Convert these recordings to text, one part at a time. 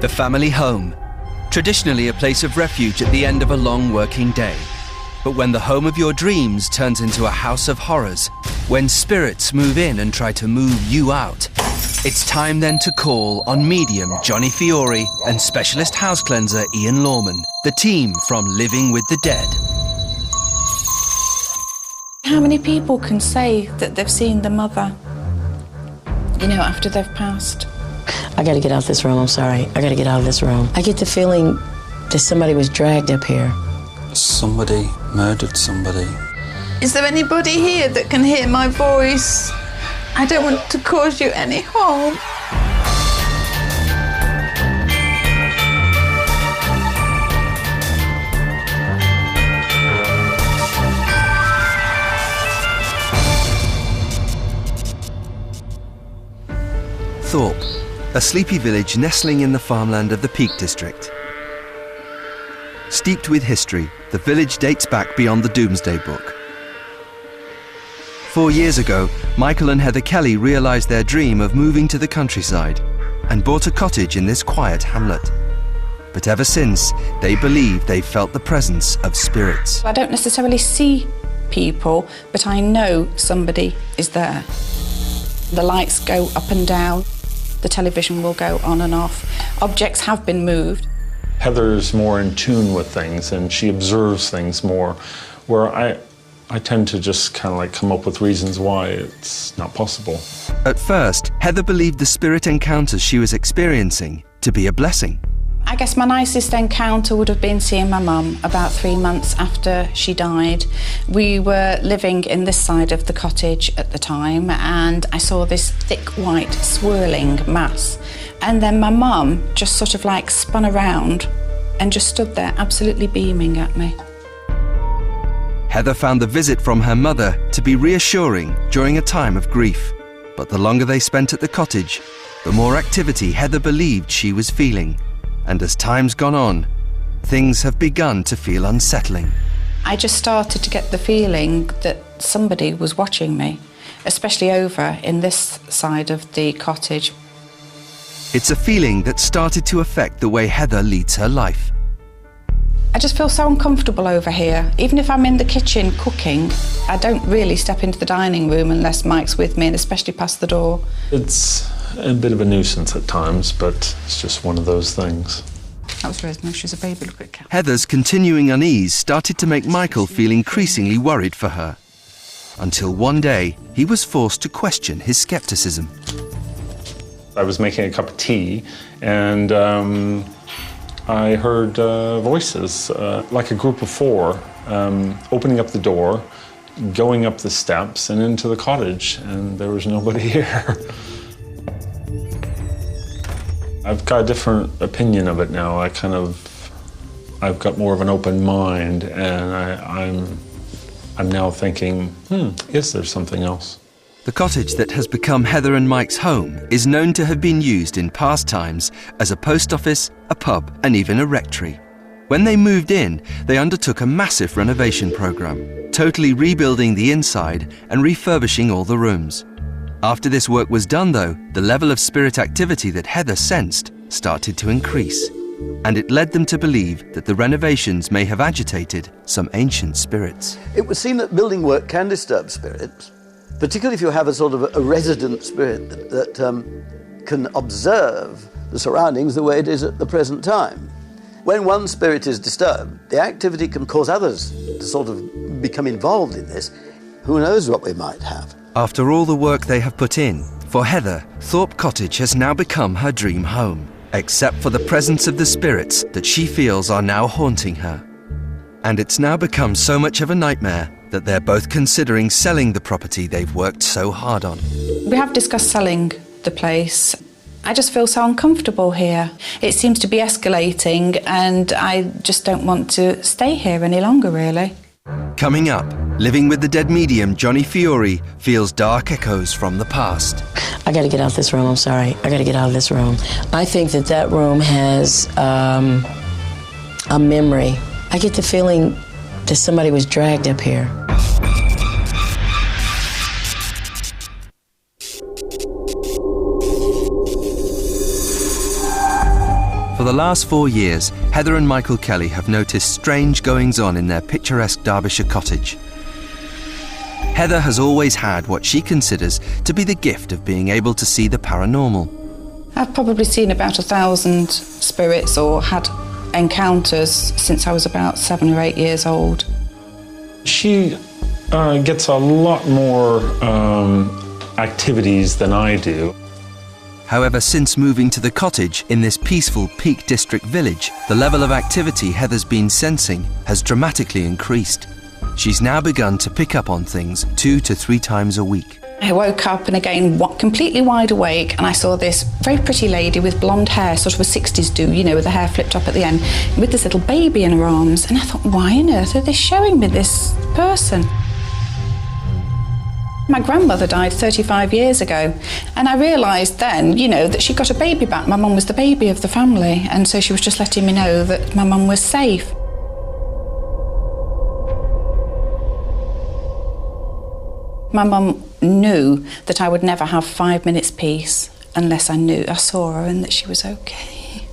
The family home, traditionally a place of refuge at the end of a long working day. But when the home of your dreams turns into a house of horrors, when spirits move in and try to move you out, it's time then to call on medium Johnny Fiore and specialist house cleanser Ian Lawman, the team from Living with the Dead. How many people can say that they've seen the mother, after they've passed? I gotta get out of this room, I'm sorry. I gotta get out of this room. I get the feeling that somebody was dragged up here. Somebody murdered somebody. Is there anybody here that can hear my voice? I don't want to cause you any harm. Thorpe, a sleepy village nestling in the farmland of the Peak District. Steeped with history, the village dates back beyond the Doomsday Book. 4 years ago, Michael and Heather Kelly realised their dream of moving to the countryside and bought a cottage in this quiet hamlet. But ever since, they believe they've felt the presence of spirits. I don't necessarily see people, but I know somebody is there. The lights go up and down. The television will go on and off. Objects have been moved. Heather's more in tune with things and she observes things more, where I tend to just kind of come up with reasons why it's not possible. At first, Heather believed the spirit encounters she was experiencing to be a blessing. I guess my nicest encounter would have been seeing my mum about 3 months after she died. We were living in this side of the cottage at the time and I saw this thick white swirling mass. And then my mum just sort of spun around and just stood there absolutely beaming at me. Heather found the visit from her mother to be reassuring during a time of grief. But the longer they spent at the cottage, the more activity Heather believed she was feeling. And as time's gone on, things have begun to feel unsettling. I just started to get the feeling that somebody was watching me, especially over in this side of the cottage. It's a feeling that started to affect the way Heather leads her life. I just feel so uncomfortable over here. Even if I'm in the kitchen cooking, I don't really step into the dining room unless Mike's with me, and especially past the door. It's a bit of a nuisance at times, but it's just one of those things. That was Rosemary, she was a baby, look at Cat. Heather's continuing unease started to make Michael feel increasingly worried for her. Until one day, he was forced to question his scepticism. I was making a cup of tea and I heard voices, like a group of 4, opening up the door, going up the steps and into the cottage, and there was nobody here. I've got a different opinion of it now. I've got more of an open mind, and I'm now thinking, is there something else? The cottage that has become Heather and Mike's home is known to have been used in past times as a post office, a pub, and even a rectory. When they moved in, they undertook a massive renovation program, totally rebuilding the inside and refurbishing all the rooms. After this work was done, though, the level of spirit activity that Heather sensed started to increase, and it led them to believe that the renovations may have agitated some ancient spirits. It would seem that building work can disturb spirits, particularly if you have a sort of a resident spirit that can observe the surroundings the way it is at the present time. When one spirit is disturbed, the activity can cause others to sort of become involved in this. Who knows what we might have? After all the work they have put in, for Heather, Thorpe Cottage has now become her dream home, except for the presence of the spirits that she feels are now haunting her. And it's now become so much of a nightmare that they're both considering selling the property they've worked so hard on. We have discussed selling the place. I just feel so uncomfortable here. It seems to be escalating and I just don't want to stay here any longer, really. Coming up, Living with the Dead medium Johnny Fiore feels dark echoes from the past. I gotta get out of this room, I'm sorry. I gotta get out of this room. I think that room has a memory. I get the feeling that somebody was dragged up here. For the last 4 years, Heather and Michael Kelly have noticed strange goings-on in their picturesque Derbyshire cottage. Heather has always had what she considers to be the gift of being able to see the paranormal. I've probably seen about 1,000 spirits or had encounters since I was about 7 or 8 years old. She gets a lot more activities than I do. However, since moving to the cottage in this peaceful Peak District village, the level of activity Heather's been sensing has dramatically increased. She's now begun to pick up on things 2 to 3 times a week. I woke up and again completely wide awake, and I saw this very pretty lady with blonde hair, sort of a 60s do, you know, with the hair flipped up at the end, with this little baby in her arms. And I thought, why on earth are they showing me this person? My grandmother died 35 years ago, and I realised then, you know, that she got a baby back. My mum was the baby of the family, and so she was just letting me know that my mum was safe. My mum knew that I would never have 5 minutes peace unless I saw her and that she was okay.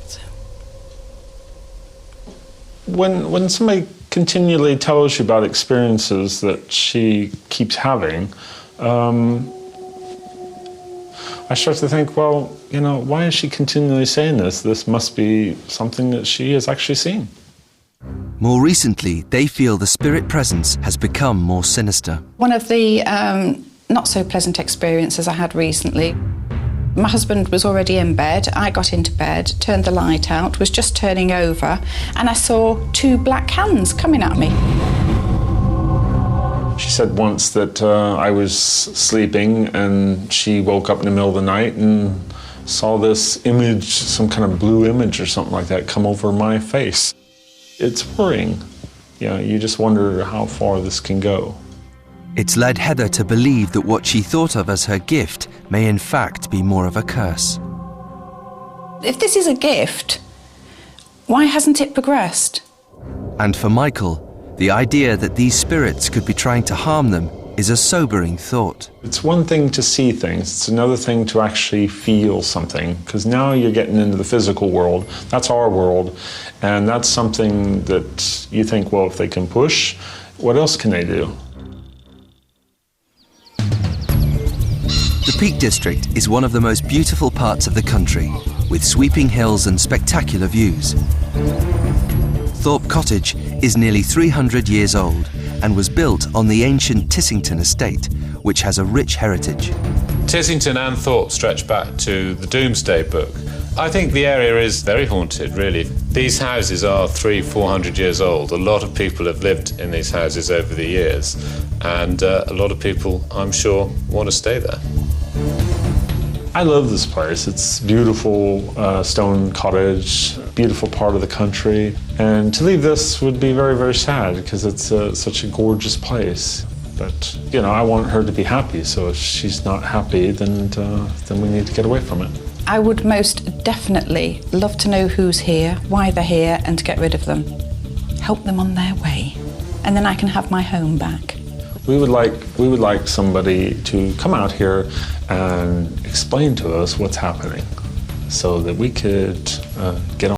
So. When somebody continually tells you about experiences that she keeps having, I start to think, well, you know, why is she continually saying this? This must be something that she has actually seen. More recently, they feel the spirit presence has become more sinister. One of the not so pleasant experiences I had recently, my husband was already in bed. I got into bed, turned the light out, was just turning over, and I saw 2 black hands coming at me. She said once that I was sleeping and she woke up in the middle of the night and saw this image, some kind of blue image or something like that, come over my face. It's worrying. You know, you just wonder how far this can go. It's led Heather to believe that what she thought of as her gift may in fact be more of a curse. If this is a gift, why hasn't it progressed? And for Michael, the idea that these spirits could be trying to harm them is a sobering thought. It's one thing to see things, it's another thing to actually feel something, because now you're getting into the physical world. That's our world, and that's something that you think, well, if they can push, what else can they do? The Peak District is one of the most beautiful parts of the country, with sweeping hills and spectacular views. Thorpe Cottage is nearly 300 years old and was built on the ancient Tissington estate, which has a rich heritage. Tissington and Thorpe stretch back to the Domesday Book. I think the area is very haunted, really. These houses are 300-400 years old. A lot of people have lived in these houses over the years, and a lot of people, I'm sure, want to stay there. I love this place. It's beautiful stone cottage, beautiful part of the country. And to leave this would be very, very sad because it's such a gorgeous place. But, you know, I want her to be happy. So if she's not happy, then we need to get away from it. I would most definitely love to know who's here, why they're here, and to get rid of them. Help them on their way. And then I can have my home back. We would like somebody to come out here and explain to us what's happening so that we could get on.